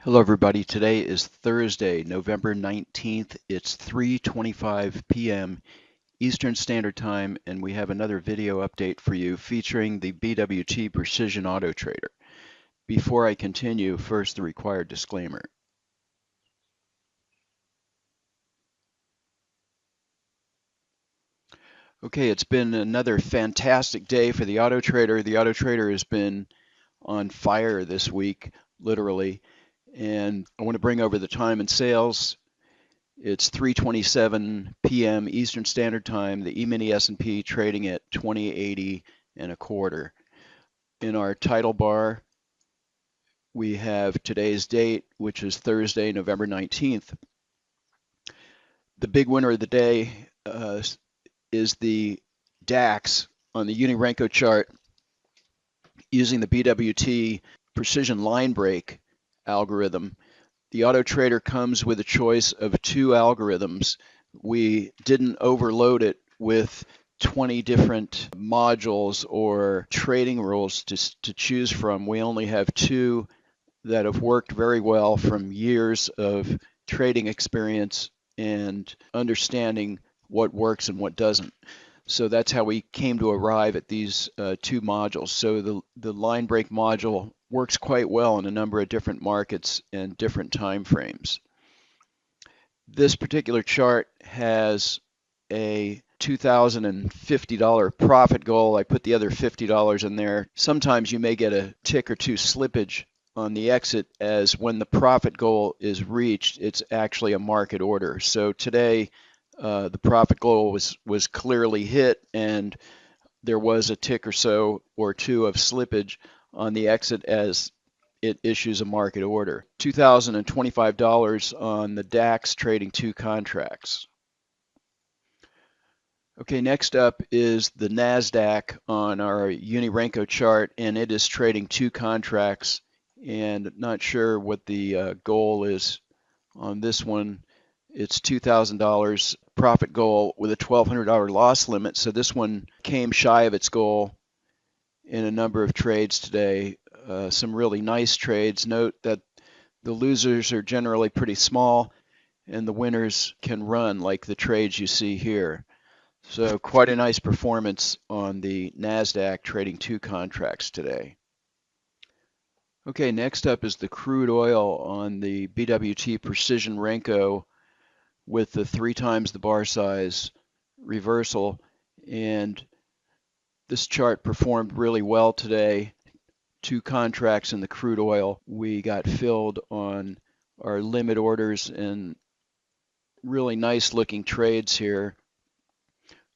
Hello everybody, today is Thursday, November 19th. It's 3:25 p.m. Eastern Standard Time, and we have another video update for you featuring the BWT Precision Auto Trader. Before I continue, first the required disclaimer. Okay, it's been another fantastic day for the Auto Trader. The Auto Trader has been on fire this week, literally, and I want to bring over the time and sales. It's 3:27 p.m. Eastern Standard Time. The E-mini S&P trading at 2080 and a quarter. In our title bar, we have today's date, which is Thursday, November 19th. The big winner of the day is the DAX on the Unirenko chart using the BWT precision line break algorithm. The Auto Trader comes with a choice of two algorithms. We didn't overload it with 20 different modules or trading rules to choose from. We only have two that have worked very well from years of trading experience and understanding what works and what doesn't. So that's how we came to arrive at these two modules. So the line break module works quite well in a number of different markets and different time frames. This particular chart has a $2,050 profit goal. I put the other $50 in there. Sometimes you may get a tick or two slippage on the exit, as when the profit goal is reached, it's actually a market order. So today, the profit goal was clearly hit, and there was a tick or so or two of slippage on the exit as it issues a market order. $2,025 on the DAX trading two contracts. Okay, next up is the NASDAQ on our Unirenko chart, and it is trading two contracts, and not sure what the goal is on this one. It's $2,000 profit goal with a $1,200 loss limit. So this one came shy of its goal in a number of trades today. Some really nice trades. Note that the losers are generally pretty small and the winners can run, like the trades you see here. So quite a nice performance on the NASDAQ trading two contracts today. Okay, next up is the crude oil on the BWT Precision Renko with the 3 times the bar size reversal, and this chart performed really well today. Two contracts in the crude oil. We got filled on our limit orders and really nice looking trades here.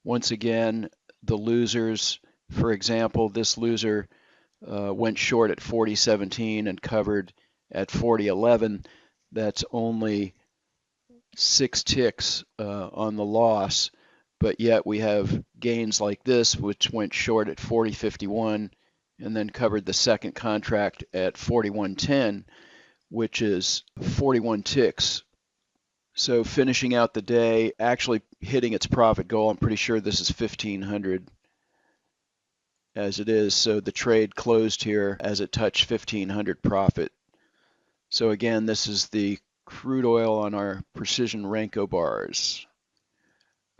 Once again, the losers, for example, this loser went short at 40.17 and covered at 40.11. That's only 6 ticks on the loss, but yet we have gains like this, which went short at 40.51 and then covered the second contract at 41.10, which is 41 ticks. So finishing out the day, actually hitting its profit goal. I'm pretty sure this is 1,500 as it is. So the trade closed here as it touched 1,500 profit. So again, this is the crude oil on our Precision Renko bars.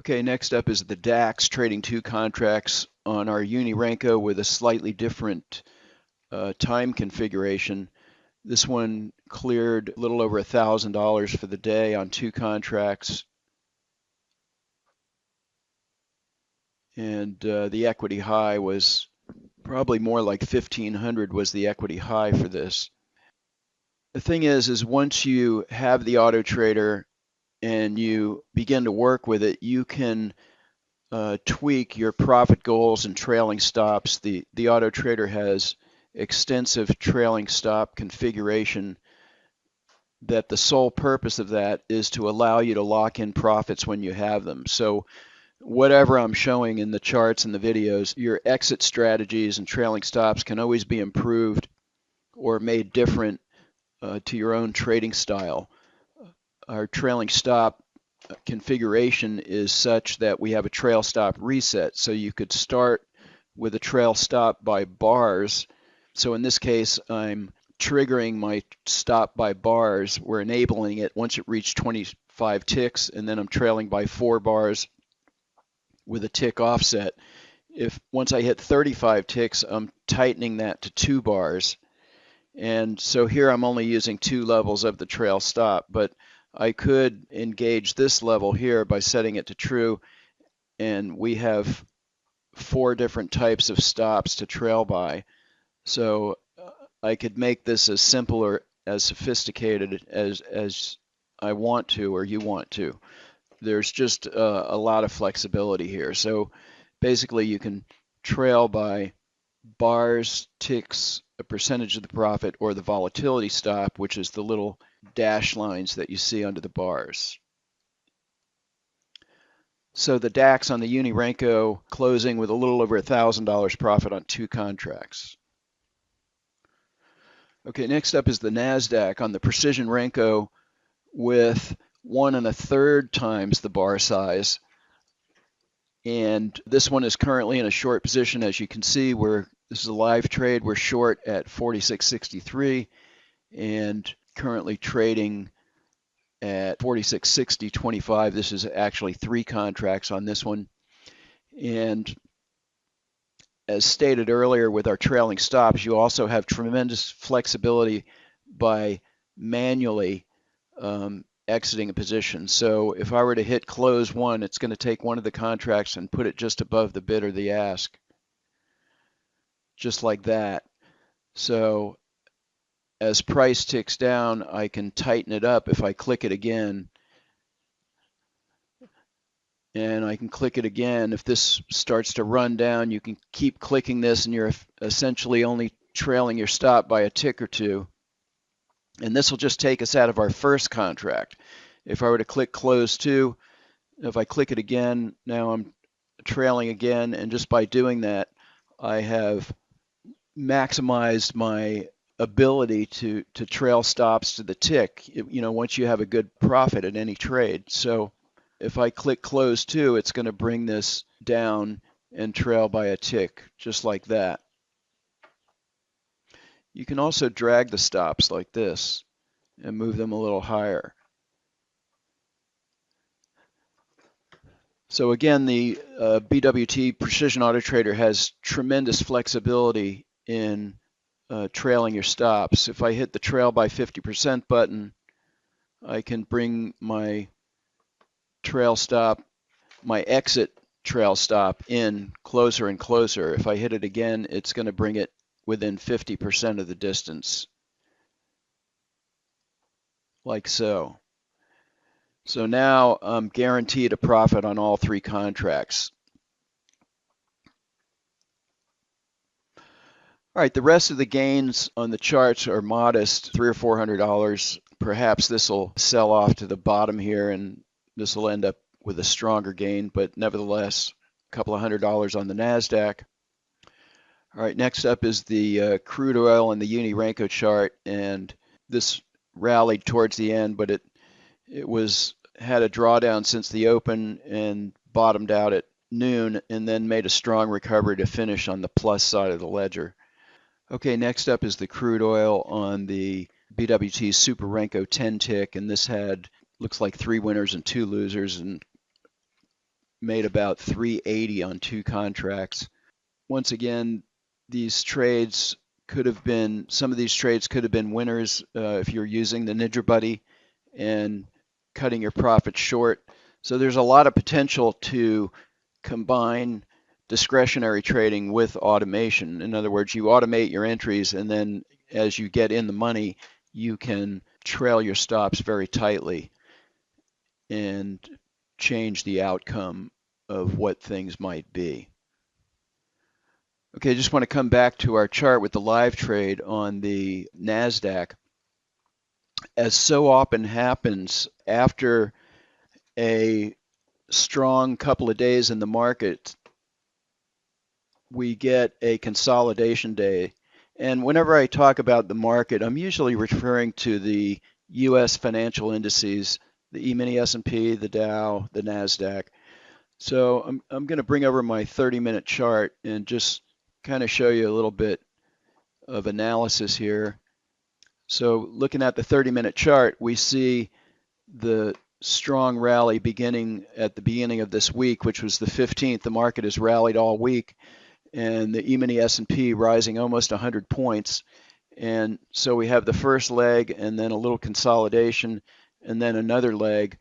Okay, next up is the DAX trading two contracts on our Unirenko with a slightly different time configuration. This one cleared a little over $1,000 for the day on two contracts. And the equity high was probably more like 1,500 was the equity high for this. The thing is once you have the Auto Trader and you begin to work with it, you can tweak your profit goals and trailing stops. The Auto Trader has extensive trailing stop configuration that the sole purpose of that is to allow you to lock in profits when you have them. So whatever I'm showing in the charts and the videos, your exit strategies and trailing stops can always be improved or made different to your own trading style. Our trailing stop configuration is such that we have a trail stop reset. So you could start with a trail stop by bars. So in this case, I'm triggering my stop by bars. We're enabling it once it reached 25 ticks, and then I'm trailing by 4 bars with a tick offset. If once I hit 35 ticks, I'm tightening that to 2 bars. And so here I'm only using 2 levels of the trail stop, but I could engage this level here by setting it to true, and we have 4 different types of stops to trail by. So I could make this as simple or as sophisticated as I want to or you want to. There's just a lot of flexibility here. So basically you can trail by bars, ticks, a percentage of the profit, or the volatility stop, which is the little dash lines that you see under the bars. So the DAX on the Uni Renko closing with a little over $1,000 profit on 2 contracts. Okay, next up is the NASDAQ on the Precision Renko with 1 1/3 times the bar size. And this one is currently in a short position. As you can see, this is a live trade. We're short at 46.63 and currently trading at 46.60.25. This is actually 3 contracts on this one. And as stated earlier with our trailing stops, you also have tremendous flexibility by manually exiting a position. So if I were to hit close 1, it's going to take one of the contracts and put it just above the bid or the ask, just like that. So as price ticks down, I can tighten it up if I click it again. And I can click it again. If this starts to run down, you can keep clicking this and you're essentially only trailing your stop by a tick or 2. And this will just take us out of our first contract. If I were to click close 2, if I click it again, now I'm trailing again, and just by doing that, I have maximized my ability to trail stops to the tick, once you have a good profit in any trade. So if I click close 2, it's going to bring this down and trail by a tick, just like that. You can also drag the stops like this and move them a little higher. So again, the BWT Precision Auto Trader has tremendous flexibility in trailing your stops. If I hit the trail by 50% button, I can bring my trail stop, my exit trail stop in closer and closer. If I hit it again, it's going to bring it within 50% of the distance, like so. So now I'm guaranteed a profit on all 3 contracts. All right, the rest of the gains on the charts are modest, $300 or $400. Perhaps this will sell off to the bottom here and this will end up with a stronger gain, but nevertheless, a couple of $100 on the NASDAQ. All right, next up is the crude oil and the Uni Renko chart, and this rallied towards the end, but it had a drawdown since the open and bottomed out at noon and then made a strong recovery to finish on the plus side of the ledger. Okay, next up is the crude oil on the BWT Super Renko 10 tick, and this looks like 3 winners and 2 losers and made about 380 on 2 contracts. Once again, some of these trades could have been winners if you're using the Nidra Buddy and cutting your profit short. So there's a lot of potential to combine discretionary trading with automation. In other words, you automate your entries, and then as you get in the money, you can trail your stops very tightly and change the outcome of what things might be. Okay, I just want to come back to our chart with the live trade on the NASDAQ. As so often happens after a strong couple of days in the market, we get a consolidation day. And whenever I talk about the market, I'm usually referring to the U.S. financial indices, the E-mini S&P, the Dow, the NASDAQ. So I'm going to bring over my 30-minute chart and just kind of show you a little bit of analysis here. So looking at the 30-minute chart, we see the strong rally beginning at the beginning of this week, which was the 15th. The market has rallied all week, and the E-mini S&P rising almost 100 points. And so we have the first leg and then a little consolidation and then another leg.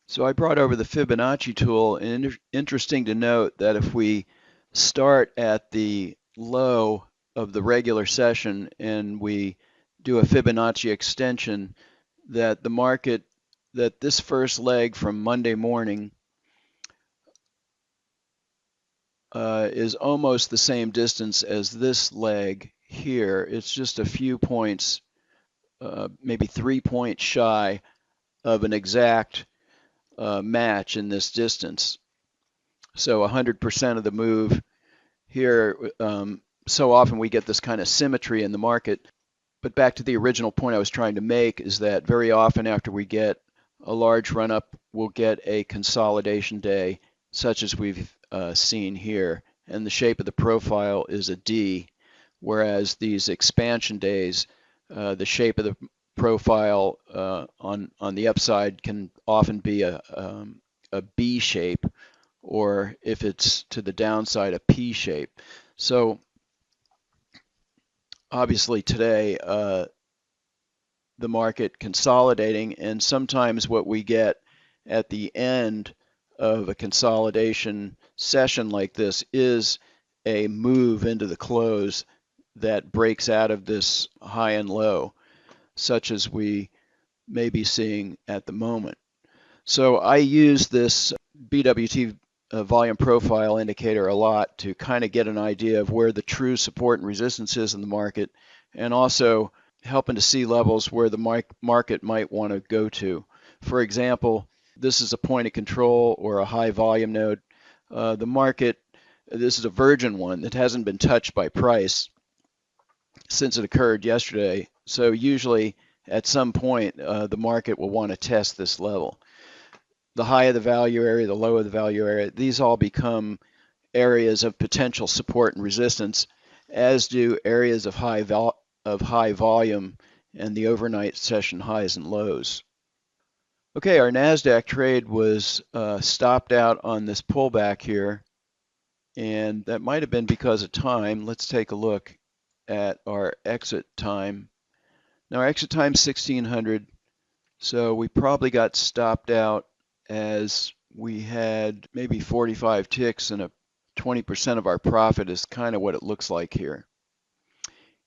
So I brought over the Fibonacci tool, and interesting to note that if we start at the low of the regular session and we do a Fibonacci extension, that the market, that this first leg from Monday morning is almost the same distance as this leg here. It's just a few points, maybe 3 points shy of an exact match in this distance. So 100% of the move here. So often we get this kind of symmetry in the market. But back to the original point I was trying to make is that very often after we get a large run up, we'll get a consolidation day, such as we've seen here. And the shape of the profile is a D, whereas these expansion days, the shape of the profile on the upside can often be a B shape, or if it's to the downside, a P shape. So obviously today, the market consolidating, and sometimes what we get at the end of a consolidation session like this is a move into the close that breaks out of this high and low, such as we may be seeing at the moment. So I use this BWT volume profile indicator a lot to kind of get an idea of where the true support and resistance is in the market, and also helping to see levels where the market might want to go to. For example, this is a point of control or a high volume node. The market, this is a virgin one that hasn't been touched by price since it occurred yesterday. So usually at some point, the market will want to test this level. The high of the value area, the low of the value area, these all become areas of potential support and resistance, as do areas of high volume and the overnight session highs and lows. Okay, our NASDAQ trade was stopped out on this pullback here, and that might have been because of time. Let's take a look at our exit time. Now our exit time is 1600, so we probably got stopped out as we had maybe 45 ticks, and 20% of our profit is kind of what it looks like here.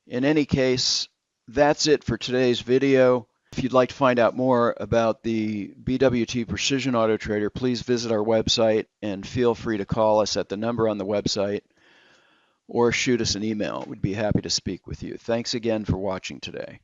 In any case, that's it for today's video. If you'd like to find out more about the BWT Precision Auto Trader, please visit our website and feel free to call us at the number on the website or shoot us an email. We'd be happy to speak with you. Thanks again for watching today.